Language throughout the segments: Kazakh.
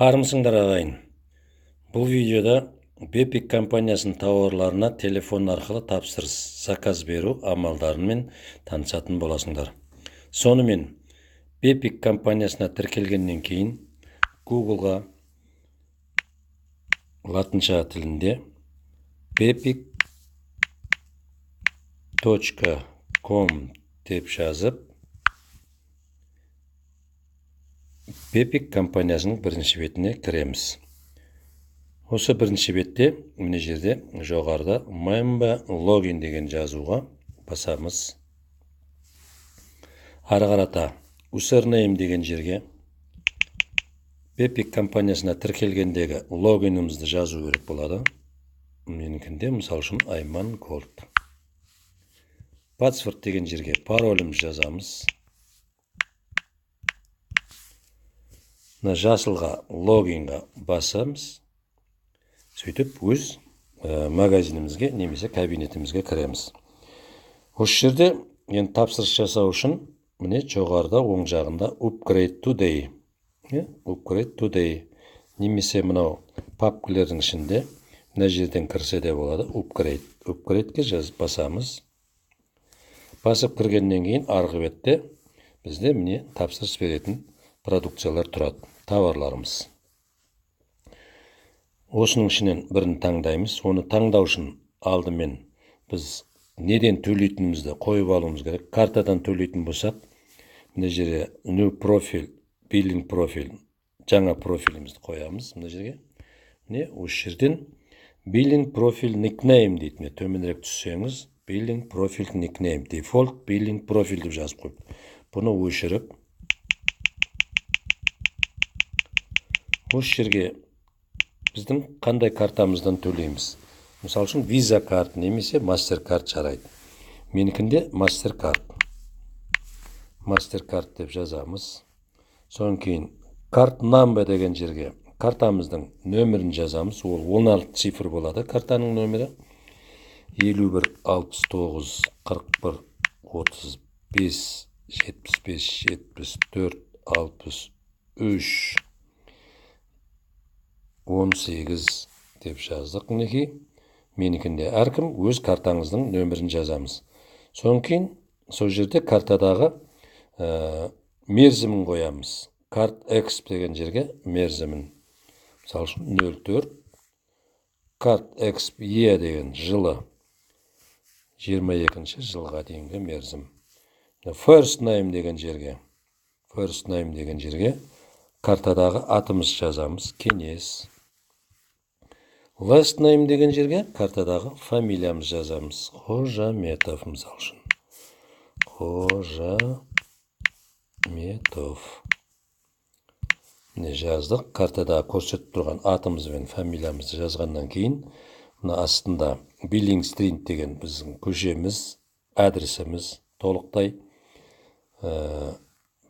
Армысыңдар ағайын. Бұл видеода Бепик компаниясының тауарларына телефон арқылы тапсырыс, заказ беру амалдарымен танысатын боласыңдар. Сонымен Бепик компаниясына тіркелгеннен кейін Google'ға латынша тілінде bepic.com деп жазып, Бепик компаниясының бірінші бетіне кіреміз. Осы бірінші бетте мына жерде жоғарыда Member Login деген жазуға басамыз. Ары қарата Username деген жерге Бепик компаниясына тіркелгендегі логинімізді жазу керек болады. Менікінде мысал үшін Айман Gold. Password деген жерге пароліміз жазамыз. Жасылға логинға басамыз. Сөйтіп өз магазинімізге немесе кабинетімізге кіреміз. Осы жерде енді тапсырыс жасау үшін міне жоғарыда оң жағында Upgrade Today. Upgrade Today немесе мынау папкілердің ішінде мына жерден кірсе де болады. Upgrade'ге басамыз. Басып кіргеннен кейін арғы бетте бізде міне тапсырыс беретін продукциялар тұрады, тауарларымыз. Осының ішінен бірін таңдаймыз. Оны таңдау үшін алдымен біз неден төлейтінімізді қойып алуымыз керек. Картадан төлейтін болсақ, мына жерге New Profile, Billing Profile, жаңа профилімізді қоямыз. Мына жерге. Міне осы жерден Billing Profile Nickname дейді. Төменірек түссеңіз, Billing Profile Nickname, Default Billing Profile деп жазып қойып. Бұны өшіріп, осы жерге біздің қандай картамыздан төлейміз. Мысал үшін Visa карт немесе MasterCard жарайды. Менікінде MasterCard. MasterCard деп жазамыз. Содан кейін карт number деген жерге картамыздың нөмірін жазамыз. Ол 16 цифр болады картаның нөмірі. 51 69 41 35 75 74 63 18 деп жаздық. Мінекей менікінде әркім өз картаңыздың нөмірін жазамыз. Содан кейін сол жерде картадағы мерзімін қоямыз. Карт Exp деген жерге мерзімін. Мысалы үшін 04. Карт Exp E деген жылы 22 жылға дейінгі мерзім. First name деген жерге картадағы атымыз жазамыз. Кеңес. Last name деген жерге картадағы фамилиямыз жазамыз. Қожаметов мысал үшін. Қожаметов. Міне жаздық. Картадағы көрсетіп тұрған атымыз бен фамилиямызды жазғаннан кейін, мына астында Billing Street деген біздің көшеміз, адресіміз толықтай.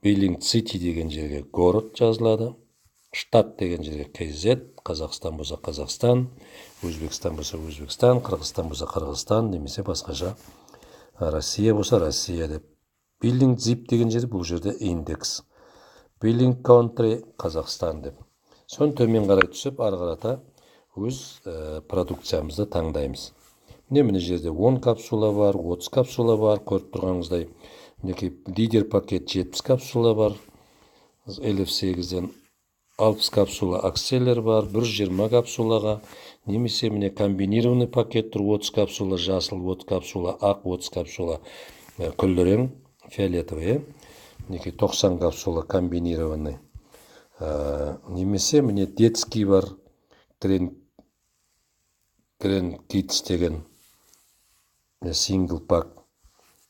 Billing City деген жерге город жазылады. Штат деген жерге KZ, Қазақстан болса Қазақстан, Өзбекстан болса Өзбекстан, Қырғызстан болса Қырғызстан, немесе басқаша Россия болса Россия деп. Billing Zip деген жерде бұл жерде индекс. Billing Country Қазақстан деп. Сон төмен қарай түсіп, ары қарата өз продукциямызды таңдаймыз. Міне жерде 10 капсула бар, 30 капсула бар, көріп тұрғаныңыздай. Мінекей лидер пакет 70 капсула бар. LF8-ден 60 капсула акселер бар, 120 капсулаға, немесе міне комбинированный пакет тұр, 30 капсула жасыл, 30 капсула ақ, 30 капсула күлдірен, фиолетовый. Мінекей 90 капсула комбинированный. Немесе міне детский бар, Grand Kids деген сингл пак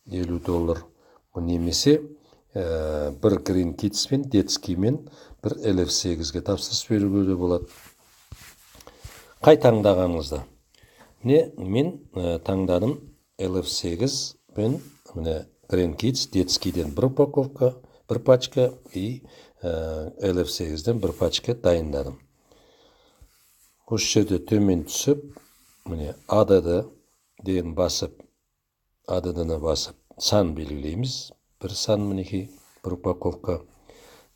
$50. Немесе бір Grand Kids мен детский мен бір LF8-ге тапсырыс беруге де болады. Қай таңдағаныңызда? Мен таңдадым LF8 пен Grand Kids детскийден бір упаковка, бір пачка и LF8-ден бір пачка дайындадым. Осы жерде төмен түсіп, ADD деген басып, ADD-ны басып, сан белгілейміз. Бір сан мінекей, бір упаковка.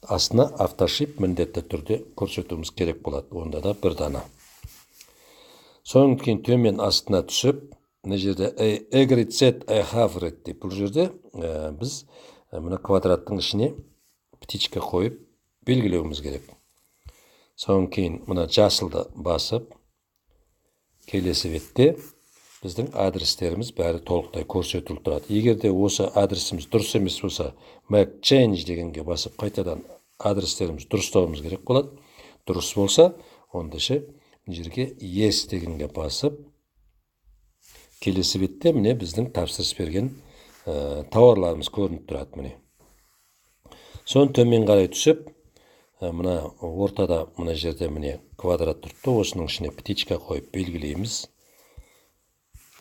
астына автошип міндетті түрде көрсетуіміз керек болады. Онда да бір дана. Содан кейін төмен астына түсіп, мына жерде agreed set I have read деп, бұл жерде біз мына квадраттың ішіне птичка қойып белгілеуіміз керек. Содан кейін мына жасылды басып, келесі бетте біздің адрестеріміз бәрі толықтай көрсетіліп тұрады. Егер де осы адресіміз дұрыс емес болса, make change дегенге басып, қайтадан адрестеріміз дұрыстауымыз керек болады. Дұрыс болса, онда ше жерге yes дегенге басып, келесі бетте міне біздің тапсырыс берген тауарларымыз көрініп тұрады міне. Соны төмен қарай түсіп, мына ортада мына жерде міне квадрат тұрды, осының ішіне птичка қойып белгілейміз.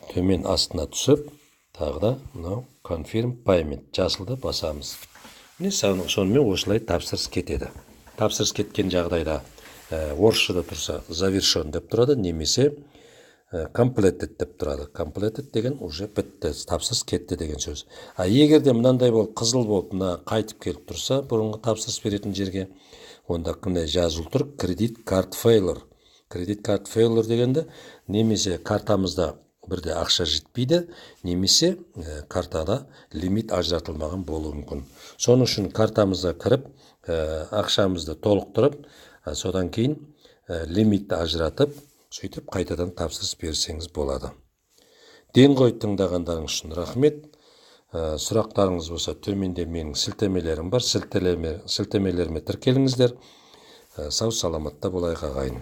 Төмен астына түсіп, тағы да мынау confirm payment жасылды басамыз. Міне сонымен осылай тапсырыс кетеді. Тапсырыс кеткен жағдайда орысшада тұрса завершен деп тұрады, немесе completed деп тұрады. Completed деген уже бітті, тапсырыс кетті деген сөз. Егер де мынандай болып қызыл болып мына қайтып келіп тұрса, бұрынғы тапсырыс беретін жерге, онда қандай жазылып тұр? Credit card failure. Credit card failure дегенде немесе картамызда бірде ақша жетпейді, немесе картада лимит ажыратылмаған болуы мүмкін. Соның үшін картамызға кіріп, ақшамызды толықтырып, содан кейін лимитті ажыратып, сөйтіп қайтадан тапсырыс берсеңіз болады. Ден қойып тыңдағандарыңыз үшін рахмет. Сұрақтарыңыз болса, төменде менің сілтемелерім бар, сілтемелеріме тіркеліңіздер. Сау саламатта болайық ағайын.